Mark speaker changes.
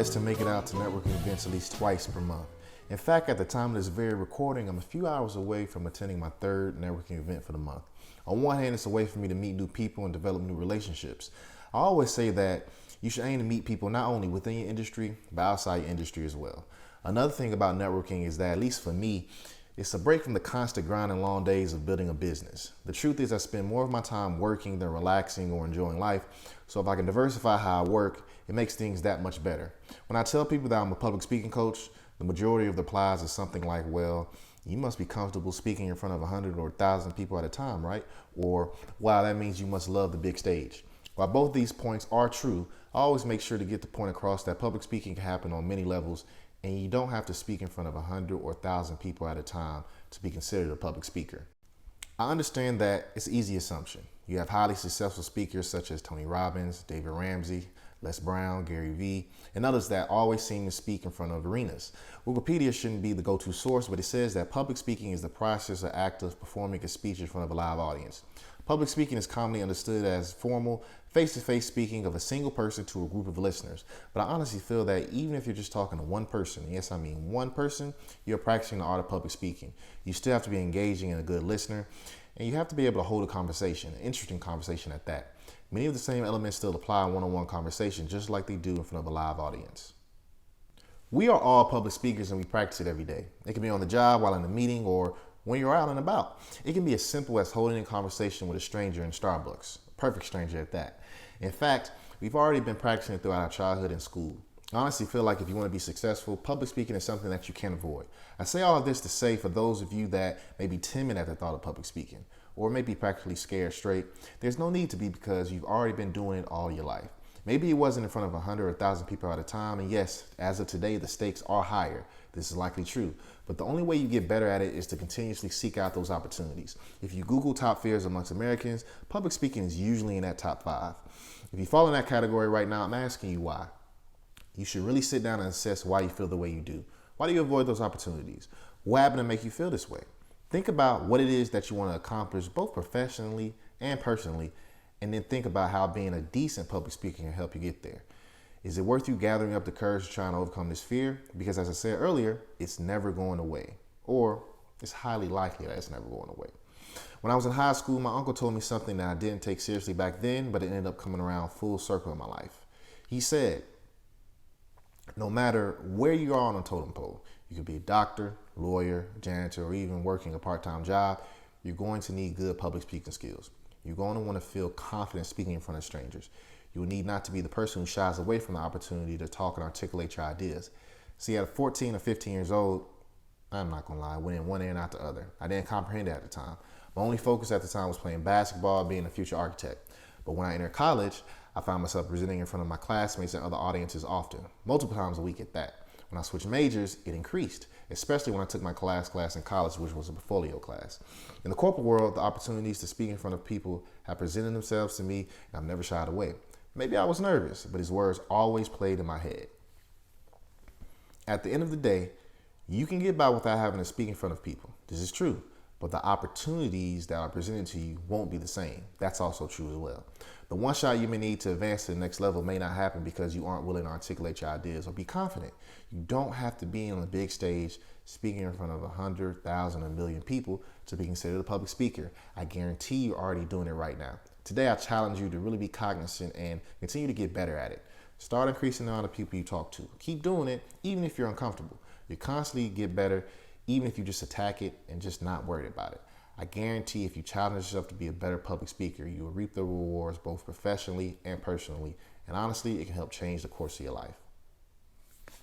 Speaker 1: blessed to make it out to networking events at least twice per month. In fact, at the time of this very recording, I'm a few hours away from attending my third networking event for the month. On one hand, it's a way for me to meet new people and develop new relationships. I always say that you should aim to meet people not only within your industry, but outside your industry as well. Another thing about networking is that, at least for me, it's a break from the constant grind and long days of building a business. The truth is I spend more of my time working than relaxing or enjoying life. So if I can diversify how I work, it makes things that much better. When I tell people that I'm a public speaking coach, the majority of the replies is something like, well, you must be comfortable speaking in front of 100 or 1,000 people at a time, right? Or, wow, that means you must love the big stage. While both these points are true, I always make sure to get the point across that public speaking can happen on many levels, and you don't have to speak in front of 100 or 1,000 people at a time to be considered a public speaker. I understand that it's an easy assumption. You have highly successful speakers such as Tony Robbins, David Ramsey, Les Brown, Gary Vee, and others that always seem to speak in front of arenas. Wikipedia shouldn't be the go-to source, but it says that public speaking is the process or act of performing a speech in front of a live audience. Public speaking is commonly understood as formal, face-to-face speaking of a single person to a group of listeners. But I honestly feel that even if you're just talking to one person, yes, I mean one person, you're practicing the art of public speaking. You still have to be engaging and a good listener, and you have to be able to hold a conversation, an interesting conversation at that. Many of the same elements still apply in one-on-one conversation, just like they do in front of a live audience. We are all public speakers and we practice it every day. It can be on the job, while in a meeting, or when you're out and about. It can be as simple as holding a conversation with a stranger in Starbucks, a perfect stranger at that. In fact, we've already been practicing it throughout our childhood and school. I honestly feel like if you want to be successful, public speaking is something that you can't avoid. I say all of this to say for those of you that may be timid at the thought of public speaking, or may be practically scared straight, there's no need to be because you've already been doing it all your life. Maybe it wasn't in front of 100 or 1,000 people at a time, and yes, as of today, the stakes are higher. This is likely true, but the only way you get better at it is to continuously seek out those opportunities. If you Google top fears amongst Americans, public speaking is usually in that top 5. If you fall in that category right now, I'm asking you why. You should really sit down and assess why you feel the way you do. Why do you avoid those opportunities? What happened to make you feel this way? Think about what it is that you want to accomplish both professionally and personally, and then think about how being a decent public speaker can help you get there. Is it worth you gathering up the courage to try and overcome this fear? Because as I said earlier, it's never going away, or it's highly likely that it's never going away. When I was in high school, my uncle told me something that I didn't take seriously back then, but it ended up coming around full circle in my life. He said, no matter where you are on a totem pole, you could be a doctor, lawyer, janitor, or even working a part-time job, you're going to need good public speaking skills. You're going to want to feel confident speaking in front of strangers. You will need not to be the person who shies away from the opportunity to talk and articulate your ideas. See, at 14 or 15 years old, I'm not going to lie, I went in one ear and out the other. I didn't comprehend it at the time. My only focus at the time was playing basketball, being a future architect. But when I entered college, I found myself presenting in front of my classmates and other audiences often, multiple times a week at that. When I switched majors, it increased, especially when I took my class in college, which was a portfolio class. In the corporate world, the opportunities to speak in front of people have presented themselves to me, and I've never shied away. Maybe I was nervous, but his words always played in my head. At the end of the day, you can get by without having to speak in front of people. This is true, but the opportunities that are presented to you won't be the same. That's also true as well. The one shot you may need to advance to the next level may not happen because you aren't willing to articulate your ideas or be confident. You don't have to be on the big stage speaking in front of 100,000, a million people to be considered a public speaker. I guarantee you're already doing it right now. Today, I challenge you to really be cognizant and continue to get better at it. Start increasing the amount of people you talk to. Keep doing it, even if you're uncomfortable. You constantly get better, even if you just attack it and just not worried about it. I guarantee if you challenge yourself to be a better public speaker, you will reap the rewards both professionally and personally. And honestly, it can help change the course of your life.